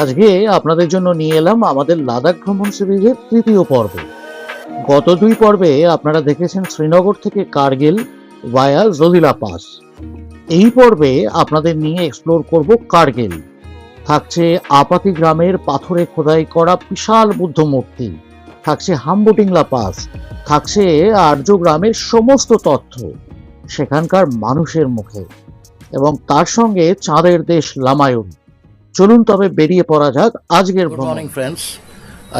আজকে আপনাদের জন্য নিয়ে এলাম আমাদের লাদাখ ভ্রমণ সিরিজের তৃতীয় পর্ব। গত দুই পর্বে আপনারা দেখেছেন শ্রীনগর থেকে কার্গিল ভায়া জজিলা পাস। এই পর্বে আপনাদের নিয়ে এক্সপ্লোর করব কার্গিল। থাকছে আপাতি গ্রামের পাথরে খোদাই করা বিশাল বুদ্ধ মূর্তি, থাকছে হাম্বুটিংলা পাস, থাকছে আর্য গ্রামের সমস্ত তথ্য সেখানকার মানুষের মুখে, এবং তার সঙ্গে চাঁদের দেশ লামায়ুন। চলুন তবে বেরিয়ে পড়া যাক আজকের গুড ভ্রমণ। মর্নিং ফ্রেন্ডস,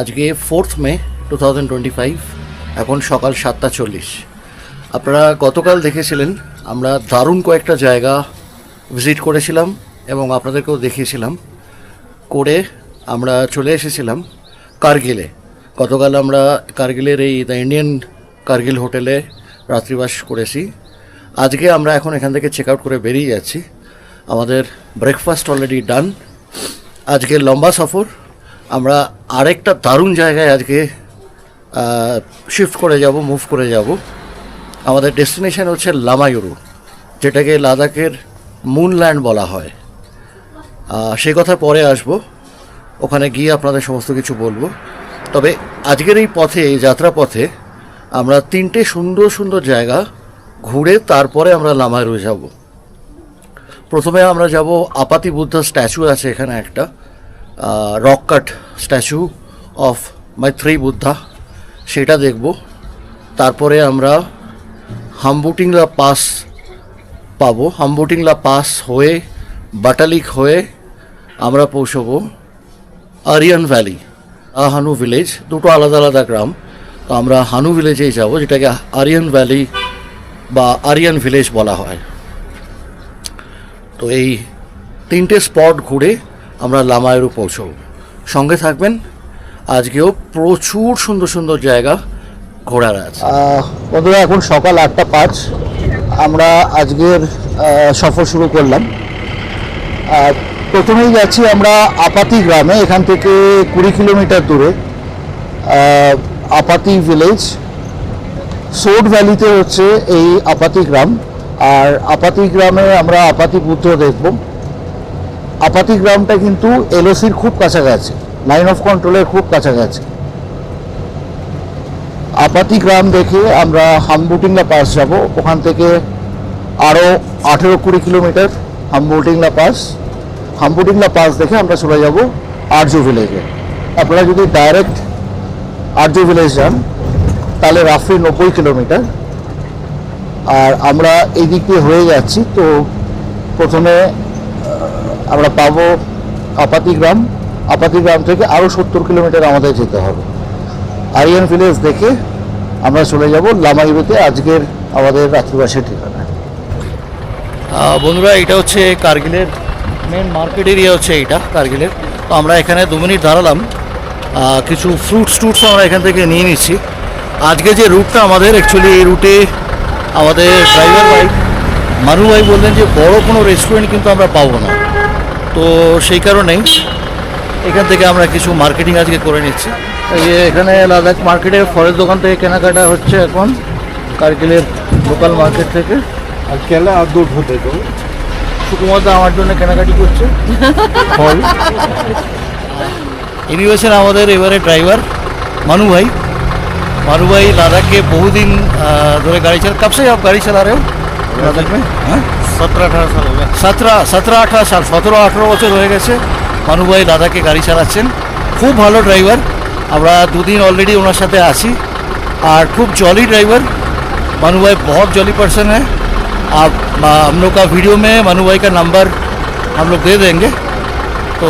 আজকে 4th মে 2025, এখন সকাল 7:40। আপনারা গতকাল দেখেছিলেন আমরা দারুণ কয়েকটা জায়গা ভিজিট করেছিলাম এবং আপনাদেরকেও দেখিয়েছিলাম। করে আমরা চলে এসেছিলাম কার্গিলে। গতকাল আমরা কার্গিলের এই দ্য ইন্ডিয়ান কার্গিল হোটেলে রাত্রিবাস করেছি। আজকে আমরা এখন এখান থেকে চেক আউট করে বেরিয়ে যাচ্ছি। আমাদের ব্রেকফাস্ট অলরেডি ডান। আজকের লম্বা সফর, আমরা আরেকটা দারুণ জায়গায় আজকে শিফট করে যাব, মুভ করে যাব। আমাদের ডেস্টিনেশন হচ্ছে লামায়ুরু, যেটাকে লাদাখের মুনল্যান্ড বলা হয়। সেই কথা পরে আসব, ওখানে গিয়ে আপনাদের সমস্ত কিছু বলবো। তবে আজকের এই পথে, এই যাত্রা পথে আমরা 3টে সুন্দর সুন্দর জায়গা ঘুরে তারপরে আমরা লামায়ুরু যাব। প্রথমে আমরা যাব আপাতি বুদ্ধ স্ট্যাচু আছে এখানে একটা, rock cut statue of Maitreya Buddha, সেটা দেখব। তারপরে আমরা হাম্বুটিংলা পাস পাবো। হাম্বুটিংলা পাস হয়ে বাটালিক হয়ে আমরা পৌঁছবো আরিয়ান ভ্যালি, হানু ভিলেজ। দুটো আলাদা আলাদা গ্রাম, তো আমরা হানু ভিলেজেই যাব, যেটাকে আরিয়ান ভ্যালি বা আরিয়ান ভিলেজ বলা হয়। তো এই 3টে স্পট ঘুরে আমরা লামায়ুরু পৌঁছব। সঙ্গে থাকবেন, আজকেও প্রচুর সুন্দর সুন্দর জায়গা ঘোরার আছে। বন্ধুরা, এখন সকাল 8:05, আমরা আজকের সফর শুরু করলাম। প্রথমেই যাচ্ছি আমরা আপাতি গ্রামে, এখান থেকে 20 কিলোমিটার দূরে আপাতি ভিলেজ। সোড ভ্যালিতে হচ্ছে এই আপাতি গ্রাম, আর আপাতি গ্রামে আমরা আপাতি বুদ্ধ দেখব। আপাতি গ্রামটা কিন্তু এলওসির খুব কাছাকাছি, লাইন অফ কন্ট্রোলের খুব কাছাকাছি। আপাতি গ্রাম দেখে আমরা হাম্বুটিংলা পাস যাব, ওখান থেকে আরও 18-20 কিলোমিটার হাম্বুটিংলা পাস। হাম্বুটিংলা পাস দেখে আমরা চলে যাব আর্য ভিলেজে। আপনারা যদি ডাইরেক্ট আর্য ভিলেজ যান তাহলে রাফলি 90 কিলোমিটার, আর আমরা এই দিক দিয়ে হয়ে যাচ্ছি। তো প্রথমে আমরা পাবো আপাতি গ্রাম। আপাতি গ্রাম থেকে আরও 70 কিলোমিটার আমাদের যেতে হবে। আরিয়ান ভিলেজ দেখে আমরা চলে যাব লামায়ুরুতে, আজকের আমাদের রাত্রিবাসের ঠিকানা। বন্ধুরা, এটা হচ্ছে কার্গিলের মেন মার্কেট এরিয়া, হচ্ছে এইটা কার্গিলের। তো আমরা এখানে 2 মিনিট দাঁড়ালাম, কিছু ফ্রুটস আমরা এখান থেকে নিয়ে নিচ্ছি। আজকে যে রুটটা আমাদের, অ্যাকচুয়ালি এই রুটে আমাদের ড্রাইভার ভাই মানু ভাই বললেন যে বড় কোনো রেস্টুরেন্ট কিন্তু আমরা পাবো না, তো সেই কারণেই এখান থেকে আমরা কিছু মার্কেটিং আজকে করে নিচ্ছি। এই যে এখানে লাদাখ মার্কেটে ফলের দোকান থেকে কেনাকাটা হচ্ছে এখন, কার্গিলের লোকাল মার্কেট থেকে। আর কেলা আর দুধ হতে তো শুধুমাত্র আমার জন্য কেনাকাটি করছে ফল। ইনি হচ্ছেন আমাদের এবারে ড্রাইভার মানু ভাই। मारू भाई लद्दाख के बहुत दिन धरे गाड़ी चला। कब से आप गाड़ी चला रहे हो लद्दाख में? 17-18 সাল হবে। 17-18 साल, 17-18 বছর হয়ে গেছে মানু ভাই লাদাখে গাড়ি চালাচ্ছেন। খুব ভালো ড্রাইভার, আমরা 2 दिन ऑलरेडी ওনার সাথে আছি, और खूब जॉली ड्राइवर। मनु भाई बहुत जॉली पर्सन है। आप हम लोग का वीडियो में मनु भाई का नंबर हम लोग दे देंगे, तो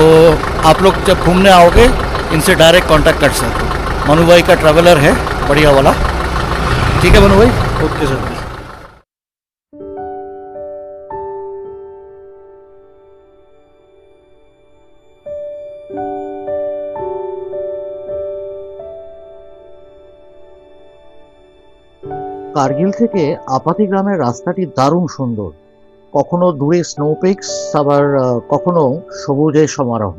आप लोग जब घूमने आओगे इनसे डायरेक्ट कांटेक्ट कर सकते हो। मनु भाई का ट्रैवलर है बढ़िया वाला। ठीक है मनु भाई, ओके सर। কার্গিল থেকে আপাতি গ্রামের রাস্তাটি দারুণ সুন্দর, কখনো দূরে স্নো পিকস, আবার কখনো সবুজের সমারোহ।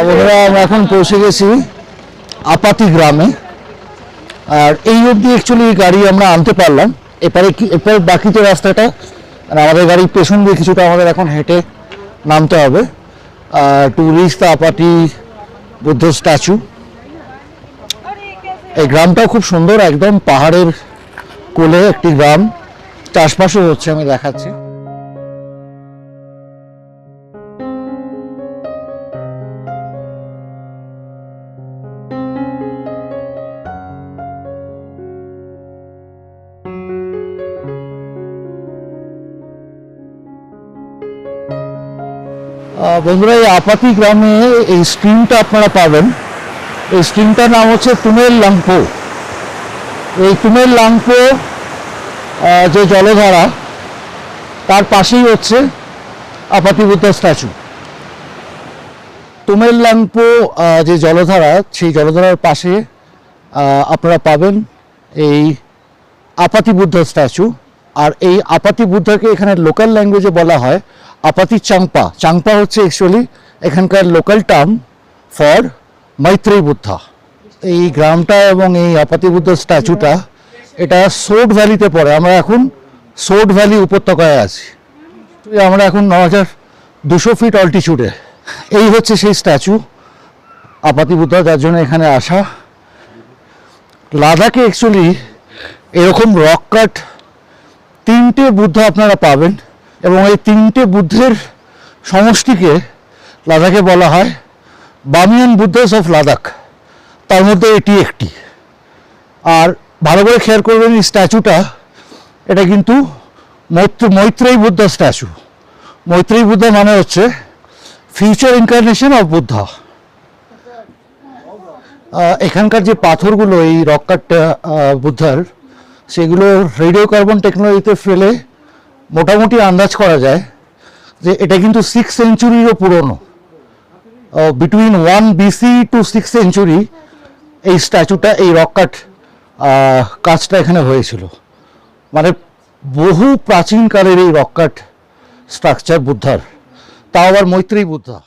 বন্ধুরা, আমরা এখন পৌঁছে গেছি আপাতি গ্রামে। আর এই অবধি অ্যাকচুয়ালি গাড়ি আমরা আনতে পারলাম। এরপর বাকি যে রাস্তাটা, আর আমাদের গাড়ির পেছন দিয়ে কিছুটা আমাদের এখন হেঁটে নামতে হবে to reach the Apati Buddha statue. এই গ্রামটাও খুব সুন্দর, একদম পাহাড়ের কোলে একটি গ্রাম, চাষবাসও হচ্ছে, আমি দেখাচ্ছি। বন্ধুরা, এই আপাতি গ্রামে এই স্ট্রিমটা আপনারা পাবেন। এই স্ট্রিমটার নাম হচ্ছে তুমেল লাংপো। এই তুমেল লাংপো যে জলধারা, তার পাশেই হচ্ছে আপাতি বুদ্ধ স্ট্যাচু। তুমেল লাংপো যে জলধারা, সেই জলধারার পাশে আপনারা পাবেন এই আপাতি বুদ্ধ স্ট্যাচু। আর এই আপাতি বুদ্ধকে এখানে লোকাল ল্যাঙ্গুয়েজে বলা হয় আপাতি চাংপা। চাংপা হচ্ছে অ্যাকচুয়ালি এখানকার local term for Maitreyi Buddha. এই গ্রামটা এবং এই আপাতি বুদ্ধ স্ট্যাচুটা, এটা সোট ভ্যালিতে পড়ে। আমরা এখন সোট ভ্যালি উপত্যকায় আছি। আমরা এখন 9200 ফিট অল্টিটিউডে। এই হচ্ছে সেই স্ট্যাচু আপাতি বুদ্ধা, যার জন্য এখানে আসা। লাদাখে অ্যাকচুয়ালি এরকম রক কাট 3টে বুদ্ধ আপনারা পাবেন, এবং এই 3টে বুদ্ধের সমষ্টিকে লাদাখে বলা হয় বামিয়ান বুদ্ধাস অফ লাদাখ। তার মধ্যে এটি একটি। আর ভালো করে খেয়াল করবেন, এই স্ট্যাচুটা, এটা কিন্তু মৈত্রেয়ী বুদ্ধা স্ট্যাচু। মৈত্রেয়ী বুদ্ধা মানে হচ্ছে ফিউচার ইনকার্নেশন অফ বুদ্ধা। এখানকার যে পাথরগুলো এই রক কাট বুদ্ধার, সেগুলো রেডিও কার্বন টেকনোলজিতে ফেলে মোটামুটি আন্দাজ করা যায় যে এটা কিন্তু 6th সেঞ্চুরিরও পুরনো। Between 1 BC two 6th century এই স্ট্যাচুটা, এই রক কাট কাজটা এখানে হয়েছিল। মানে বহু প্রাচীনকালের এই রক কাট স্ট্রাকচার বুদ্ধার, তাও আবার মৈত্রেয়ী বুদ্ধা।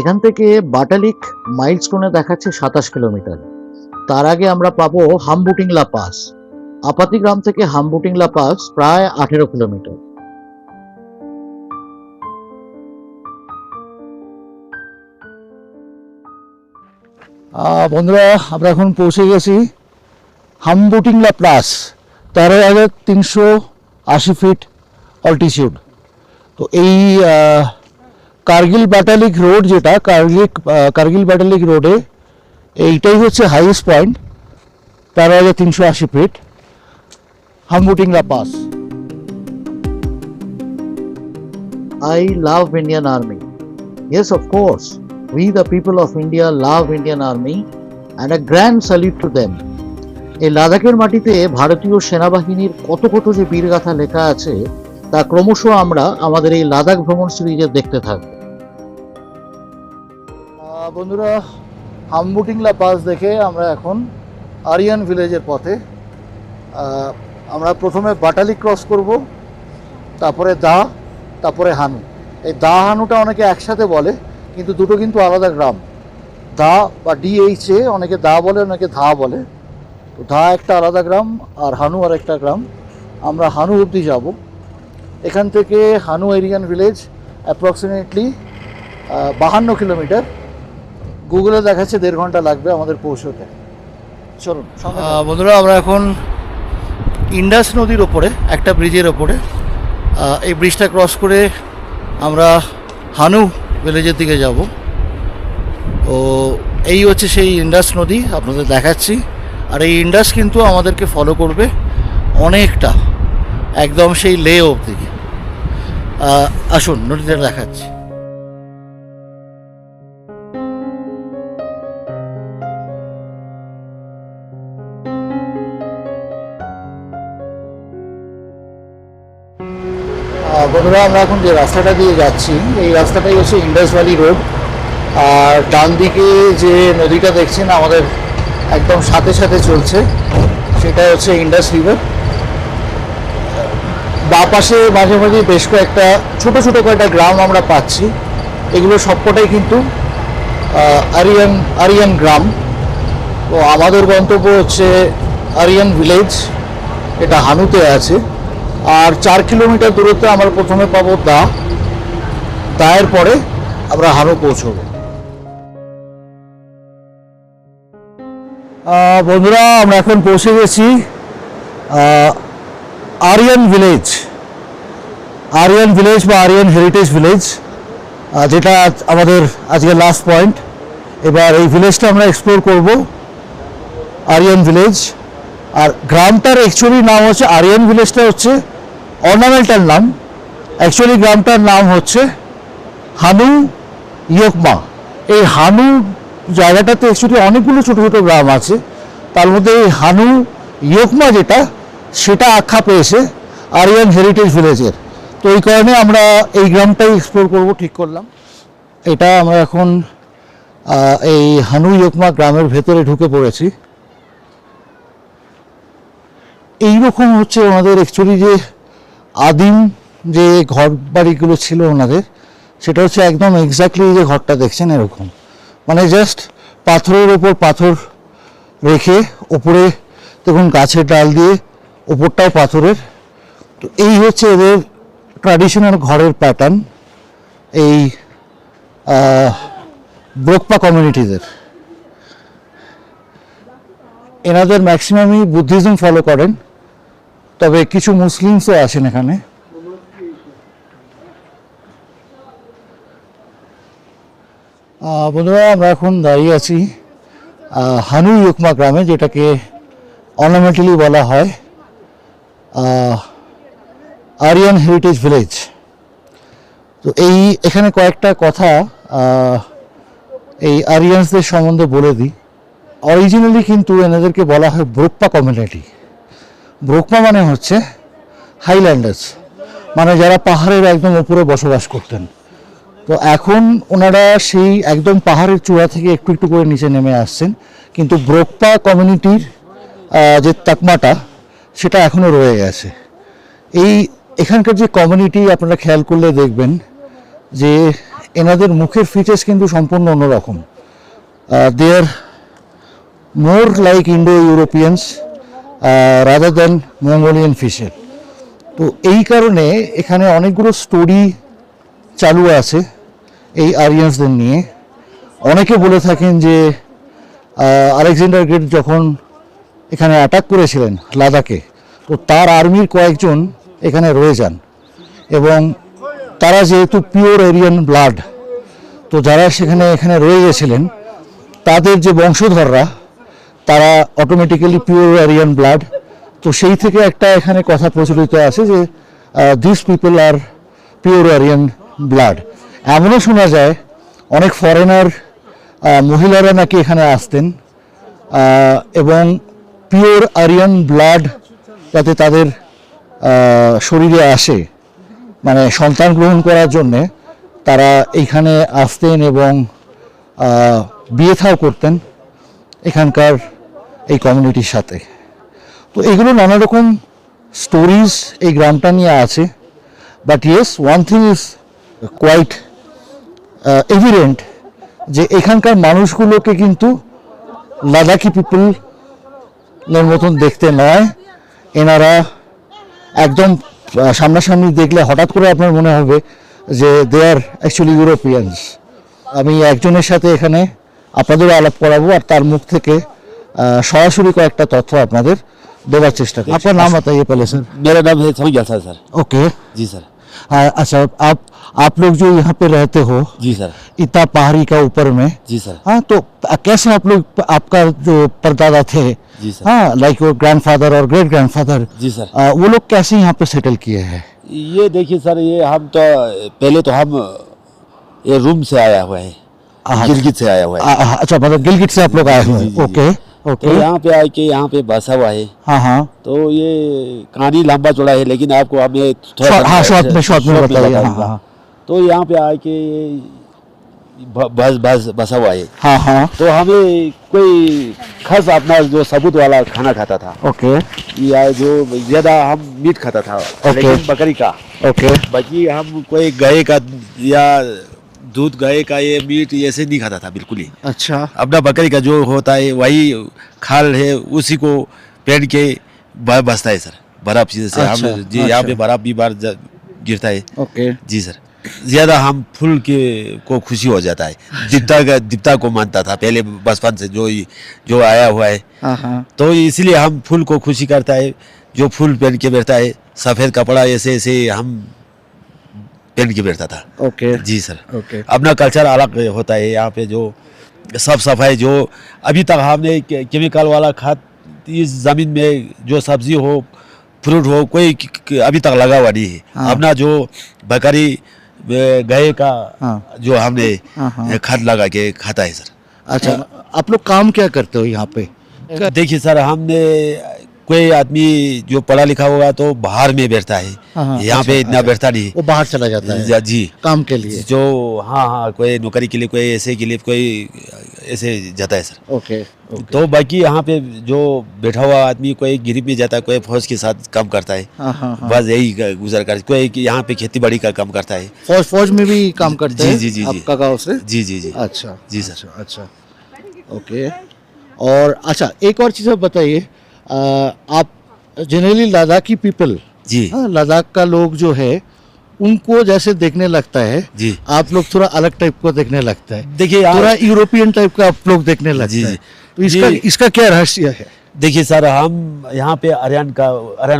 এখান থেকে বাটালিক মাইলস্টোনে দেখাচ্ছে 27 কিলোমিটার। তার আগে আমরা পাবো হামবুটিংলা পাস। আপাতি গ্রাম থেকে হামবুটিংলা পাস প্রায় 18 কিলোমিটার। বন্ধুরা, আমরা এখন পৌঁছে গেছি হামবুটিংলা প্লাস, 13,380 ফিট অল্টিটিউড। তো এই কার্গিল বাটালিক রোড, যেটা কার্গিল বাটালিক রোডে, এইটাই হচ্ছে highest point, 13,380 feet, Hambutingla pass. I love Indian Army. Yes, of course. We the people of India love Indian Army and a grand salute to them. এই লাদাখের মাটিতে ভারতীয় সেনাবাহিনীর কত কত যে বীরগাথা লেখা আছে, তা ক্রমশ আমরা আমাদের এই লাদাখ ভ্রমণ সিরিজে দেখতে থাকব। বন্ধুরা, হামবুটিংলা পাস দেখে আমরা এখন আরিয়ান ভিলেজের পথে। আমরা প্রথমে বাটালি ক্রস করব, তারপরে তারপরে হানু। এই হানুটা অনেকে একসাথে বলে, কিন্তু দুটো কিন্তু আলাদা গ্রাম। বা DHA, অনেকে বলে, অনেকে বলে। তো একটা আলাদা গ্রাম, আর হানু আর একটা গ্রাম। আমরা হানু অবধি যাব। এখান থেকে হানু এরিয়ান ভিলেজ অ্যাপ্রক্সিমেটলি 52 কিলোমিটার। গুগলে দেখাচ্ছে 1.5 ঘন্টা লাগবে আমাদের পৌঁছতে। চলুন বন্ধুরা, আমরা এখন ইন্ডাস নদীর ওপরে একটা ব্রিজের ওপরে। এই ব্রিজটা ক্রস করে আমরা হানু ভিলেজের দিকে যাব। ও এই হচ্ছে সেই ইন্ডাস নদী, আপনাদের দেখাচ্ছি। আর এই ইন্ডাস কিন্তু আমাদেরকে ফলো করবে অনেকটা, একদম সেই লে অবধি। আসুন নদীটা দেখাচ্ছি। বন্ধুরা, আমরা এখন যে রাস্তাটা দিয়ে যাচ্ছি, এই রাস্তাটাই হচ্ছে ইন্ডাস ভ্যালি রোড। আর ডান দিকে যে নদীটা দেখছেন আমাদের একদম সাথে সাথে চলছে, সেটা হচ্ছে ইন্ডাস রিভার। বা পাশে মাঝে মাঝে বেশ কয়েকটা ছোট কয়েকটা গ্রাম আমরা পাচ্ছি। এগুলো সবকটাই কিন্তু আরিয়ান গ্রাম। তো আমাদের গন্তব্য হচ্ছে আরিয়ান ভিলেজ, এটা হানুতে আছে। আর 4 কিলোমিটার দূরত্বে আমরা প্রথমে পাবো দায়ের পরে আমরা হানু পৌঁছবো। বন্ধুরা, আমরা এখন পৌঁছে গেছি আরিয়ান ভিলেজ বা আরিয়ান হেরিটেজ ভিলেজ, যেটা আমাদের আজকে লাস্ট পয়েন্ট। এবার এই ভিলেজটা আমরা এক্সপ্লোর করব, আরিয়ান ভিলেজ। আর গ্রামটার অ্যাকচুয়ালি নাম হচ্ছে, আরিয়ান ভিলেজটা হচ্ছে অর্নামেন্টাল নাম, অ্যাকচুয়ালি গ্রামটার নাম হচ্ছে হানু ইয়োকমা। এই হানু জায়গাটাতে অ্যাকচুয়ালি অনেকগুলো ছোটো ছোটো গ্রাম আছে, তার মধ্যে এই হানু ইয়োকমা যেটা, সেটা আখ্যা পেয়েছে আরিয়ান হেরিটেজ ভিলেজের। তো এই কারণে আমরা এই গ্রামটাই এক্সপ্লোর করব ঠিক করলাম। এটা আমরা এখন এই হানু ইয়োকমা গ্রামের ভেতরে ঢুকে পড়েছি। এইরকম হচ্ছে ওনাদের অ্যাকচুয়ালি যে আদিম যে ঘর বাড়িগুলো ছিল ওনাদের, সেটা হচ্ছে একদম এক্স্যাক্টলি যে ঘরটা দেখছেন এরকম, মানে জাস্ট পাথরের ওপর পাথর রেখে ওপরে দেখুন গাছের ডাল দিয়ে, ওপরটাও পাথরের। তো এই হচ্ছে এদের ট্র্যাডিশনাল ঘরের প্যাটার্ন, এই ব্রোকপা কমিউনিটিদের। এনাদের ম্যাক্সিমামই বুদ্ধিজম ফলো করেন, তবে কিছু মুসলিমসও আসেন এখানে। বন্ধুরা, আমরা এখন দাঁড়িয়ে আছি হানু ইয়োকমা গ্রামে, যেটাকে অর্নামেন্টালি বলা হয় আরিয়ান হেরিটেজ ভিলেজ। তো এখানে কয়েকটা কথা এই আরিয়ানসদের সম্বন্ধে বলে দিই। অরিজিনালি কিন্তু এনাদেরকে বলা হয় ব্রোকপা কমিউনিটি। ব্রোকপা মানে হচ্ছে হাইল্যান্ডার্স, মানে যারা পাহাড়ের একদম উপরে বসবাস করতেন। তো এখন ওনারা সেই একদম পাহাড়ের চূড়া থেকে একটু একটু করে নিচে নেমে আসছেন, কিন্তু ব্রোকপা কমিউনিটির যে তাকমাটা সেটা এখনও রয়ে গেছে। এখানকার যে কমিউনিটি আপনারা খেয়াল করলে দেখবেন যে এনাদের মুখের ফিচার্স কিন্তু সম্পূর্ণ অন্যরকম। They are more like Indo Europeans rather than Mongolian features. তো এই কারণে এখানে অনেকগুলো স্টোরি চালু আছে এই আরিয়ানসদের নিয়ে। অনেকে বলে থাকেন যে আলেকজান্ডার গ্রেট যখন এখানে অ্যাটাক করেছিলেন লাদাখে, তো তার আর্মির কয়েকজন এখানে রয়ে যান, এবং তারা যেহেতু পিওর এরিয়ান ব্লাড, তো যারা এখানে রয়ে গেছিলেন তাদের যে বংশধররা তারা অটোমেটিক্যালি পিওর এরিয়ান ব্লাড। তো সেই থেকে একটা এখানে কথা প্রচলিত আছে যে this people are pure Aryan blood. এমনও শোনা যায় অনেক ফরেনার মহিলারা নাকি এখানে আসতেন, এবং পিওর আরিয়ান ব্লাড যাতে তাদের শরীরে আসে, মানে সন্তান গ্রহণ করার জন্যে তারা এইখানে আসতেন এবং বিয়ে থাও করতেন এখানকার এই কমিউনিটির সাথে। তো এগুলো নানা রকম স্টোরিজ এই গ্রামটা নিয়ে আছে। But yes, one thing is quite evident, যে এখানকার মানুষগুলোকে কিন্তু লাদাখি পিপলের মতন দেখতে নয়। এনারা একদম সামনাসামনি দেখলে হঠাৎ করে আপনার মনে হবে যে দে আর অ্যাকচুয়ালি ইউরোপিয়ানস। আমি একজনের সাথে এখানে আপনাদেরও আলাপ করাবো, আর তার মুখ থেকে সরাসরি কয়েকটা তথ্য আপনাদের দেওয়ার চেষ্টা করছি। আপনার নাম बताइए पहले सर। मेरा नाम है समझ सर। सर ओके जी सर। अच्छा, आप लोग जो यहाँ पे रहते हो जी सर। इतना पहाड़ी का ऊपर में, जी सर। हाँ, तो कैसे आप लोग, आपका जो परदादा थे, जी सर। हाँ, लाइक योर ग्रैंडफादर और ग्रेट ग्रैंडफादर, जी सर। वो लोग कैसे यहाँ पे सेटल किए हैं? ये देखिए सर, ये हम तो पहले तो हम ये रूम से आया हुआ है, गिलगित से आया हुआ है। अच्छा, मतलब गिलगित से आप लोग आए हुए हैं। जी, जी, जी। Okay okay. तो यहाँ पे आके यहाँ पे बसा हुआ है। हाँ हाँ तो ये कहानी लंबा चौड़ा है, लेकिन आपको हमें हाँ, शॉर्ट में बताइए। हाँ बताऊंगा। हाँ तो यहाँ पे आके बसा हुआ है। हाँ हाँ तो हमें कोई खास अपना जो सबूत वाला खाना खाता था, ओके या जो ज्यादा हम मीट खाता था, ओके। लेकिन बकरी का। ओके बाकी हम कोई गाय का या दूध गाय का ये मीट ये से नहीं खाता था बिल्कुल ही। अच्छा अपना बकरी का जो होता है वही खाल है, उसी को पहन के बसता है सर। बर्फ से अच्छा, हम जी यहाँ पे अच्छा। बर्फ भी बार गिरता है ओके जी सर। ज्यादा हम फूल के को खुशी हो जाता है। दीप्ता को मानता था पहले बचपन से, जो आया हुआ है, हाँ हाँ तो इसलिए हम फूल को खुशी करता है। जो फूल पहन के बैठता है, सफेद कपड़ा ऐसे ऐसे हम पहन के बैठता था ओके जी सर। ओके अपना कल्चर अलग होता है यहाँ पे। जो साफ सफाई जो अभी तक हमने केमिकल वाला खाद इस जमीन में जो सब्जी हो फ्रूट हो कोई अभी तक लगा हुआ नहीं है। हाँ। अपना जो बकरी गाय का हाँ। जो हमने हाँ, हाँ। खाद लगा के खाता है सर। अच्छा आप लोग काम क्या करते हो यहाँ पे? देखिए सर, हमने कोई आदमी जो पढ़ा लिखा होगा तो बाहर में बैठता है, हाँ, हाँ, यहाँ पे अच्छा, इतना बैठता नहीं वो बाहर चला जाता है है जी। काम के लिए। जो हाँ कोई नौकरी के लिए, कोई ऐसे के लिए, कोई ऐसे जाता है सर। ओके ओके तो बाकी यहाँ पे जो बैठा हुआ आदमी कोई गिरिप में जाता है, कोई फौज के साथ काम करता है, हाँ हाँ हाँ। बस यही गुजर कर। कोई यहाँ पे खेती बाड़ी का काम करता है फौज में भी काम करते जी, हैं जी, जी, जी। आपका गाँव से? जी जी जी अच्छा जी सर। अच्छा ओके। और अच्छा एक और चीज़ आप बताइए, आप जनरली लद्दाखी पीपल, जी लद्दाख का लोग जो है उनको जैसे देखने लगता है, जी। आप लोग थोड़ा अलग टाइप को देखने लगता है, देखिए थोड़ा यूरोपियन टाइप का आप लोग देखने जी, लगता है। जी। तो इसका जी। इसका क्या रहस्य है? देखिए सर, हम यहाँ पे अरियान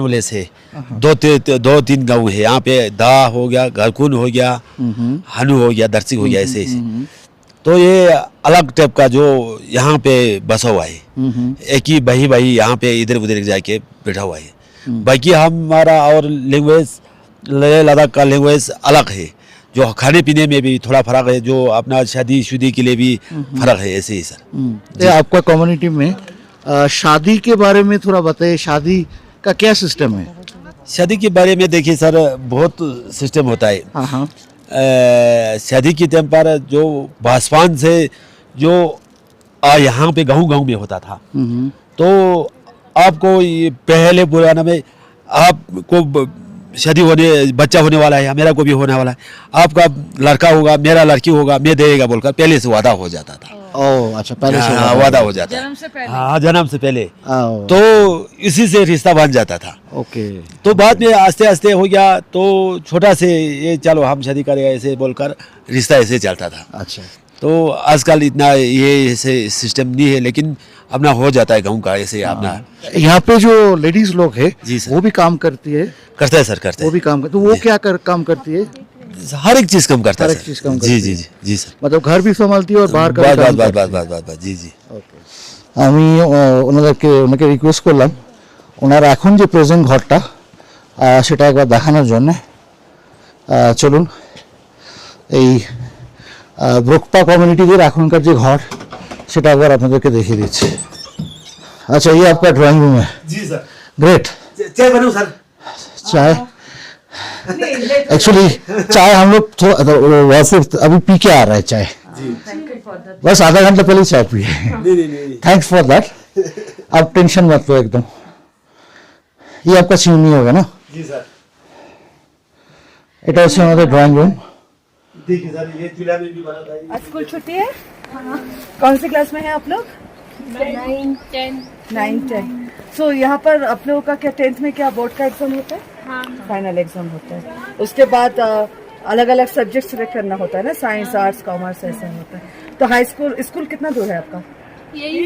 वाले से दो तीन गाँव है यहाँ पे। दा हो गया, घरकुन हो गया, हनु हो गया, दर्शी हो गया, ऐसे ऐसे। तो ये अलग टाइप का जो यहाँ पे बसा हुआ है। एक ही भाई यहाँ पे इधर उधर जाके बैठा हुआ है। बाकी हमारा और लैंग्वेज, लद्दाख का लैंग्वेज अलग है। जो खाने पीने में भी थोड़ा फर्क है, जो अपना शादी शुदी के लिए भी फर्क है, ऐसे ही सर। ये आपका कम्युनिटी में शादी के बारे में थोड़ा बताइए, शादी का क्या सिस्टम है? शादी के बारे में देखिए सर, बहुत सिस्टम होता है। हाँ हाँ शादी के टाइम पर जो बासवान से जो यहाँ पे गाँव में होता था, तो आपको ये पहले पुराना में आपको शादी होने, बच्चा होने वाला है, मेरा को भी होने वाला है, आपका लड़का होगा, मेरा लड़की होगा, मैं देगा बोलकर पहले से वादा हो जाता था। ओह अच्छा, पहले से हाँ, वादा हो जाता है जन्म से पहले। हाँ, जन्म से पहले। तो तो इसी से रिश्ता बन जाता था। ओके तो बाद में आस्ते आस्ते हो गया, तो छोटा से ये चलो हम शादी करेंगे ऐसे बोलकर रिश्ता ऐसे चलता था। अच्छा तो आजकल इतना ये ऐसे सिस्टम नहीं है, लेकिन अपना हो जाता है गाँव का ऐसे अपना। यहाँ पे जो लेडीज लोग है जी सर। वो भी काम करती है? करता है सर, करता वो है। भी काम करती है। तो वो क्या काम करती है? हर एक चीज कम करता है हर एक सर। चीज काम जी करती जी है। जी जी सर। मतलब घर भी संभालती है और बाहर का বাস भी বাস काम বাস करती বাস है। বাস বাস জি জি। আমি ওনাকে রিকোয়েস্ট করলাম ওনার এখন যে প্রেজেন্ট ঘরটা সেটা একবার দেখানোর জন্য। চলুন এই ব্রোকপা কমিউনিটিদের এখনকার যে ঘর সেটা একবার আপনাদেরকে দেখিয়ে দিচ্ছি। अच्छा ये आपका ड्राइंग रूम है? जी सर। ग्रेट। चाय बनाऊं सर? चाय एक्चुअली चाय हम लोग थोड़ा अभी पी के आ रहा है चाय, बस आधा घंटा पहले चाय पिए। Thanks for that. आप टेंशन मत लो एकदम। ये आपका चिमनी होगा ना? जी सर। এটা হচ্ছে আমাদের ড্রয়িং রুম। देखिए सर, ये चूल्हा में भी बना था। आज स्कूल छुट्टी है? कौन सी क्लास में है आप लोग? 9-10। सो यहाँ पर आप लोगों का क्या 10th में क्या बोर्ड का एग्जाम होता है? हाँ। फाइनल एग्जाम होता है। उसके बाद अलग अलग सब्जेक्ट सिलेक्ट करना होता है ना, साइंस आर्ट्स कॉमर्स ऐसा होता है। तो हाई स्कूल कितना दूर है आपका? यही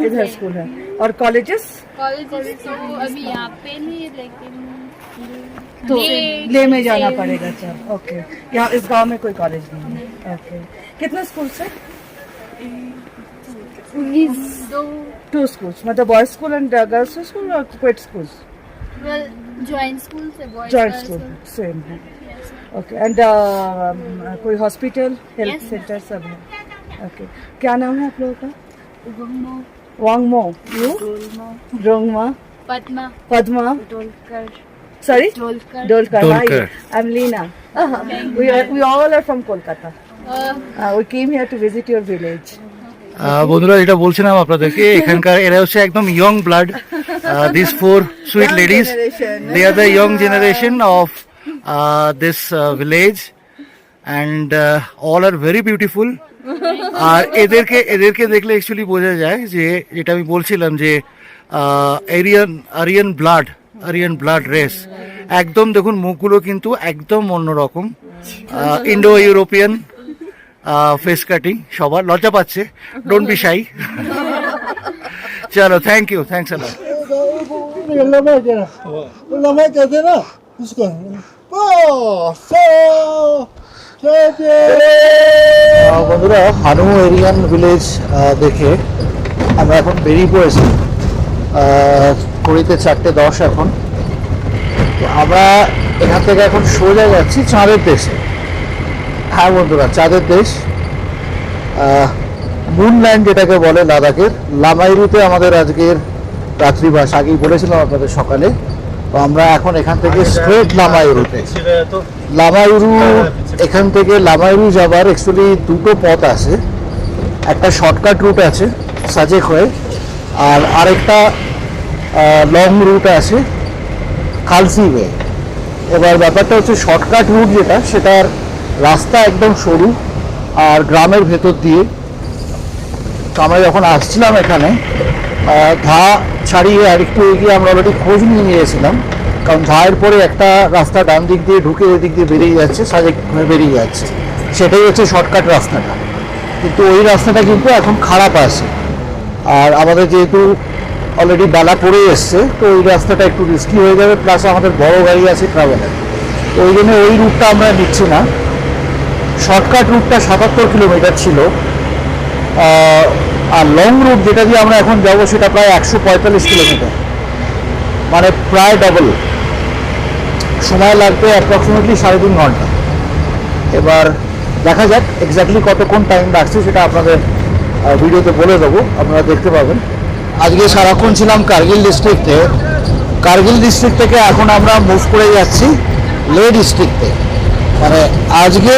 इधर स्कूल है। और कॉलेजेस? कॉलेज तो अभी यहाँ पे नहीं है, लेकिन तो ले में जाना पड़ेगा। चल ओके। यहाँ इस गांव में कोई कॉलेज नहीं है। ओके। कितने स्कूल से? 2 स्कूल्स, मतलब boys school and girls school और क्विट स्कूल्स? ज्वाइंट स्कूल से बॉयज जॉइंट स्कूल सेम है। ओके। एंड कोई हॉस्पिटल हेल्थ Yes. सेंटर सब है? ओके। क्या नाम है आप लोगों का? Wangmo. You? Rongma. Padma Padma. Dolkar Sorry? Dolkar Dolkar. Hi, I'm Lina. We all are from Kolkata. We came here to visit your village. বন্ধুরা যেটা বলছিলাম আপনাদেরকে, এখানকার এরা হচ্ছে একদম young blood. This 4 sweet Young লেডিজ, generation. they are the young generation of this village. And all are very beautiful. আর এদেরকে দেখলে অ্যাকচুয়ালি বোঝা যায় যে যেটা আমি বলছিলাম যে আরিয়ান ব্লাড রেস, একদম দেখুন মুখগুলো কিন্তু একদম অন্যরকম, ইন্ডো ইউরোপিয়ান ফেস কাটিং, সবার লজ্জা পাচ্ছে, ডোন্ট বি শাই। চলো, thank you, thanks a lot. বন্ধুরা, হানু এরিয়ান ভিলেজ দেখে আমরা এখন বেরিয়ে পড়েছি। ঘড়িতে 4:10 এখন। তো আমরা এখান থেকে এখন সোজা যাচ্ছি চাঁদের দেশে। হ্যাঁ বন্ধুরা, চাঁদের দেশ, মুনল্যান্ড যেটাকে বলে লাদাখের। লামাইরুতে আমাদের আজকের রাত্রিবাস, আগেই বলেছিলাম আপনাদের সকালে। তো আমরা এখন এখান থেকে স্ট্রেট লামাইরুতে। লামাইরু, এখান থেকে লামাইরু যাবার অ্যাকচুয়ালি দুটো পথ আছে। একটা শর্টকাট রুট আছে সাজেক হয়ে, আর আরেকটা লং রুট আছে খালসি ওয়ে। এবার ব্যাপারটা হচ্ছে শর্টকাট রুট যেটা, সেটার রাস্তা একদম সরু আর গ্রামের ভেতর দিয়ে। তো আমরা যখন আসছিলাম এখানে ধা ছাড়িয়ে আরেকটু এগিয়ে আমরা অলরেডি খোঁজ নিয়ে নিয়েছিলাম, কারণ ধায়ের পরে একটা রাস্তা ডান দিক দিয়ে ঢুকে ওই দিক দিয়ে বেরিয়ে যাচ্ছে, সাজেক হয়ে বেরিয়ে যাচ্ছে, সেটাই হচ্ছে শর্টকাট রাস্তাটা। কিন্তু ওই রাস্তাটা কিন্তু এখন খারাপ আছে, আর আমাদের যেহেতু অলরেডি বেলা পড়ে এসছে, তো ওই রাস্তাটা একটু রিস্কি হয়ে যাবে, প্লাস আমাদের বড় গাড়ি আছে ট্রাভেলার, তো ওই জন্য ওই রুটটা আমরা নিচ্ছি না। শর্টকাট রুটটা 77 কিলোমিটার ছিল, আর লং রুট যেটা দিয়ে আমরা এখন যাবো সেটা প্রায় 145 কিলোমিটার, মানে প্রায় ডবল। সময় লাগবে অ্যাপ্রক্সিমেটলি 3.5 ঘন্টা। এবার দেখা যাক এক্স্যাক্টলি কতক্ষণ টাইম লাগছে, সেটা আপনাদের ভিডিওতে বলে দেবো, আপনারা দেখতে পাবেন। আজকে সারাক্ষণ ছিলাম কার্গিল ডিস্ট্রিক্টে। কার্গিল ডিস্ট্রিক্ট থেকে এখন আমরা মুভ করে যাচ্ছি লে ডিস্ট্রিক্টে। মানে আজকে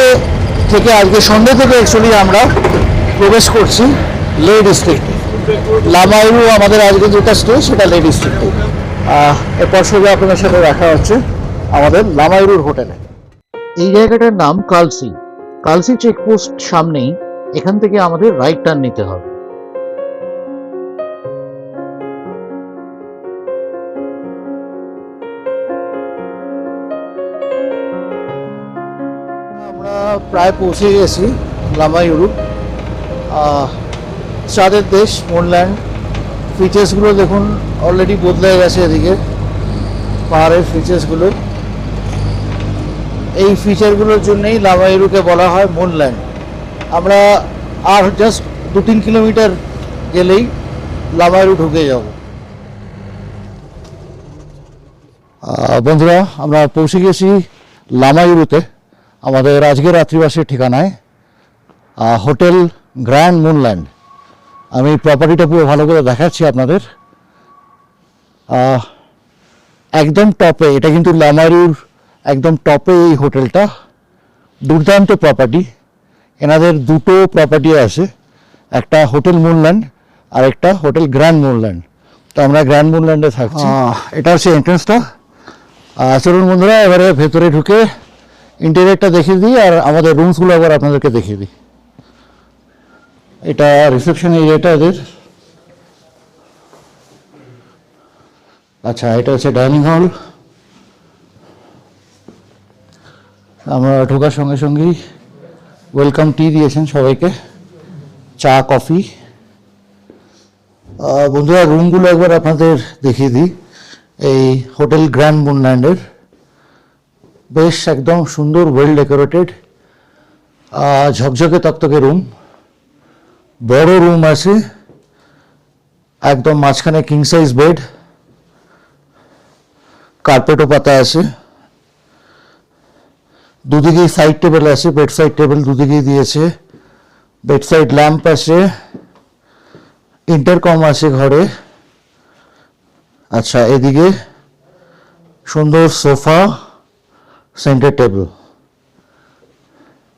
সন্ধ্যে থেকে অ্যাকচুয়ালি আমরা প্রবেশ করছি লে ডিস্ট্রিক্টে। লামাইরু আমাদের আজকে যেটা স্টে, সেটা লে ডিস্ট্রিক্টে। এরপর সোজা আপনাদের সাথে দেখা হচ্ছে আমাদের লামাইরুর হোটেলে। এই জায়গাটার নাম কালসি চেকপোস্ট সামনেই। এখান থেকে আমাদের রাইট টার্ন নিতে হবে। আমরা প্রায় পৌঁছে গেছি লামাইরু, চাঁদের দেশ, মুনল্যান্ড। ফিচার্সগুলো দেখুন অলরেডি বদলে গেছে এদিকে, পাহাড়ের ফিচার্সগুলো। এই ফিচারগুলোর জন্যই লামাইরুকে বলা হয় মুনল্যান্ড। আমরা আর জাস্ট 2-3 কিলোমিটার গেলেই লামাইরু ঢুকে যাব। বন্ধুরা, আমরা পৌঁছে গেছি লামাইরুতে, আমাদের আজকের রাত্রিবাসের ঠিকানায়, হোটেল গ্র্যান্ড মুনল্যান্ড। আমি প্রপার্টিটা পুরো ভালো করে দেখাচ্ছি আপনাদের। একদম টপে, এটা কিন্তু লামাইরুর একদম টপে এই হোটেলটা। দুর্দান্ত প্রপার্টি। এনাদের দুটো প্রপার্টি আছে, একটা হোটেল মুনল্যান্ড আর একটা হোটেল গ্র্যান্ড মুনল্যান্ড। তো আমরা গ্র্যান্ড মুনল্যান্ডে থাকছি। এটা হচ্ছে এন্ট্রান্সটা। চলুন বন্ধুরা, এবারে ভেতরে ঢুকে ইন্টেরিয়রটা দেখিয়ে দিই আর আমাদের রুমসগুলো আবার আপনাদেরকে দেখিয়ে দিই। এটা রিসেপশন এরিয়াটা এদের। আচ্ছা, এটা হচ্ছে ডাইনিং হল। আমরা ঢোকার সঙ্গে সঙ্গেই ওয়েলকাম টি দিয়েছেন সবাইকে, চা কফি। বন্ধুরা, রুমগুলো একবার আপনাদের দেখিয়ে দিই। এই হোটেল গ্র্যান্ড মুনল্যান্ডের বেশ একদম সুন্দর, ওয়েল ডেকোরেটেড, ঝকঝকে তকতকে রুম। বড় রুম আছে, একদম মাঝখানে কিং সাইজ বেড, কার্পেটও পাতা আছে, দুদিকেই সাইড টেবিল আছে, বেড সাইড টেবিল দুদিকেই দিয়েছে, বেড সাইড ল্যাম্প আছে, ইন্টারকম আছে ঘরে। আচ্ছা, এদিকে সুন্দর সোফা, সেন্টার টেবিল।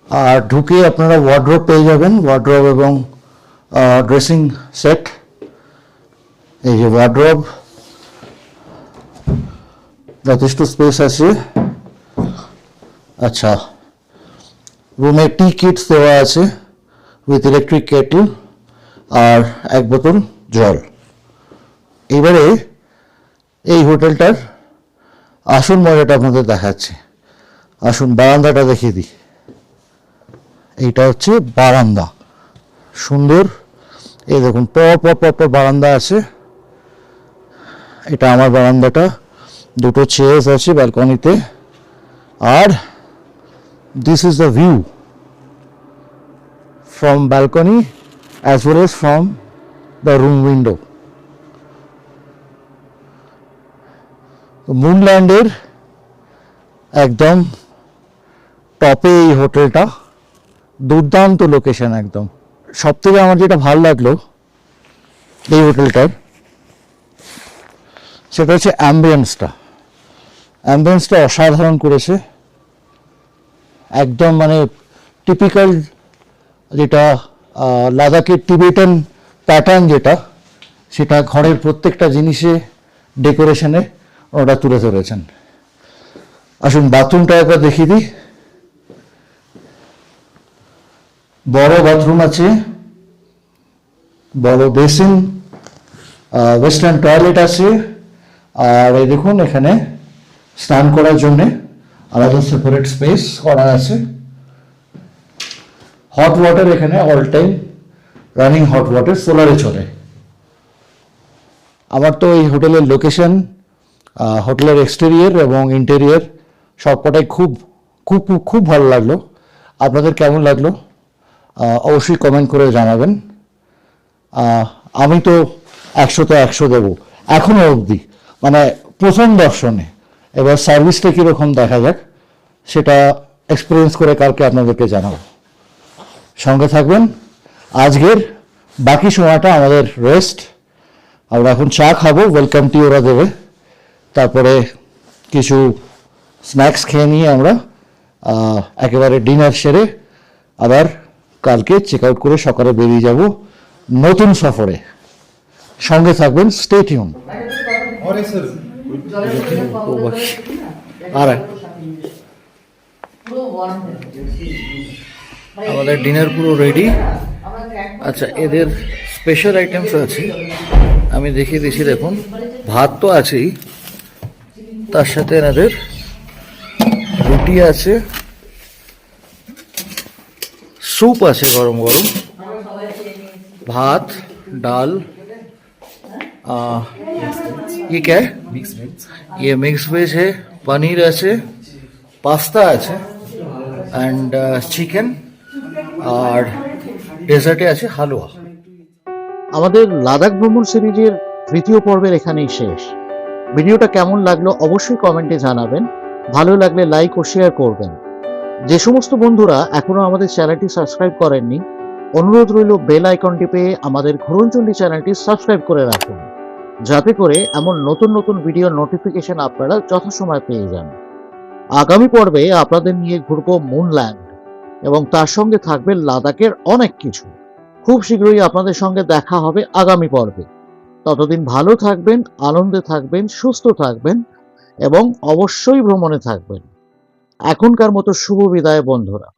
আর ঢুকে আপনারা ওয়ার্ড্রোব পেয়ে যাবেন, ওয়ার্ড্রোব এবং ড্রেসিং সেট। এই যে ওয়ার্ড্রোব, যথেষ্ট স্পেস আছে। আচ্ছা, রুমে টি কিটস দেওয়া আছে উইথ ইলেকট্রিক কেটল আর 1 বোতল জল। এবারে এই হোটেলটার আসল মজাটা আপনাদের দেখাচ্ছি। আসুন বারান্দাটা দেখিয়ে দিই। এইটা হচ্ছে বারান্দা, সুন্দর। এই দেখুন পর পর বারান্দা আছে। এটা আমার বারান্দাটা, দুটো চেয়ার্স আছে ব্যালকনিতে, আর this is the view from balcony as well as from the room window. মুনল্যান্ডের একদম টপে এই হোটেলটা, দুর্দান্ত লোকেশন একদম। সব থেকে আমার যেটা ভালো লাগলো এই হোটেলটার, সেটা হচ্ছে অ্যাম্বিয়েন্সটা অসাধারণ করেছে। একদম মানে টিপিক্যাল যেটা লাদাখের টিবেটান প্যাটার্ন যেটা, সেটা ঘরের প্রত্যেকটা জিনিসে ডেকোরেশনে ওটা তুলে ধরেছেন। আসুন বাথরুমটা একবার দেখিয়ে দিই। বড় বাথরুম আছে, বড় বেসিন, ওয়েস্টার্ন টয়লেট আছে, আর এই দেখুন এখানে স্নান করার জন্য আলাদা সেপারেট স্পেস করা আছে। হট ওয়াটার এখানে all time running hot water, সোলারে চলে। আমার তো এই হোটেলের লোকেশন, হোটেলের এক্সটেরিয়র এবং ইন্টেরিয়র সবকটাই খুব খুব খুব ভালো লাগলো। আপনাদের কেমন লাগলো অবশ্যই কমেন্ট করে জানাবেন। আমি তো 100-তে 100 দেবো এখনো অবধি, মানে প্রথম দর্শনে। এবার সার্ভিসটা কীরকম দেখা যাক, সেটা এক্সপিরিয়েন্স করে কালকে আপনাদেরকে জানাবো। সঙ্গে থাকবেন। আজকের বাকি সময়টা আমাদের রেস্ট। আমরা এখন চা খাবো, ওয়েলকাম টি ওরা দেবে, তারপরে কিছু স্ন্যাক্স খেয়ে নিয়ে আমরা একেবারে ডিনার সেরে আবার কালকে চেক আউট করে সকালে বেরিয়ে যাব নতুন সফরে। সঙ্গে থাকবেন, স্টে টিউন। আর আমাদের ডিনার পুরো রেডি। আচ্ছা, এদের স্পেশাল আইটেমস আছে, আমি দেখিয়ে দিচ্ছি। দেখুন, ভাত তো আছেই, তার সাথে এনাদের রুটি আছে, স্যুপ আছে গরম গরম, भात दाल, ये क्या है? ये मिक्स वेज है, पनीर আছে, পাস্তা আছে, অ্যান্ড চিকেন, আর ডেজার্টে আছে হালুয়া। আমাদের লাদাখ ভ্রমণ সিরিজের 3য় পর্বের এখানেই শেষ। ভিডিওটা কেমন লাগলো অবশ্যই কমেন্টে জানাবেন। ভালো লাগলে লাইক ও শেয়ার করবেন। যে সমস্ত বন্ধুরা এখনো আমাদের চ্যানেলটি সাবস্ক্রাইব করেননি, অনুরোধ রইল বেল আইকনটি পেয়ে আমাদের ঘুরনচণ্ডী চ্যানেলটি সাবস্ক্রাইব করে রাখুন, যাতে করে এমন নতুন নতুন ভিডিও নোটিফিকেশন আপনারা যথাসময় পেয়ে যান। আগামী পর্বে আপনাদের নিয়ে ঘুরবো মুনল্যান্ড এবং তার সঙ্গে থাকবে লাদাখের অনেক কিছু। খুব শীঘ্রই আপনাদের সঙ্গে দেখা হবে আগামী পর্বে। ততদিন ভালো থাকবেন, আনন্দে থাকবেন, সুস্থ থাকবেন এবং অবশ্যই ভ্রমণে থাকবেন। এখনকার মতো শুভ বিদায় বন্ধুরা।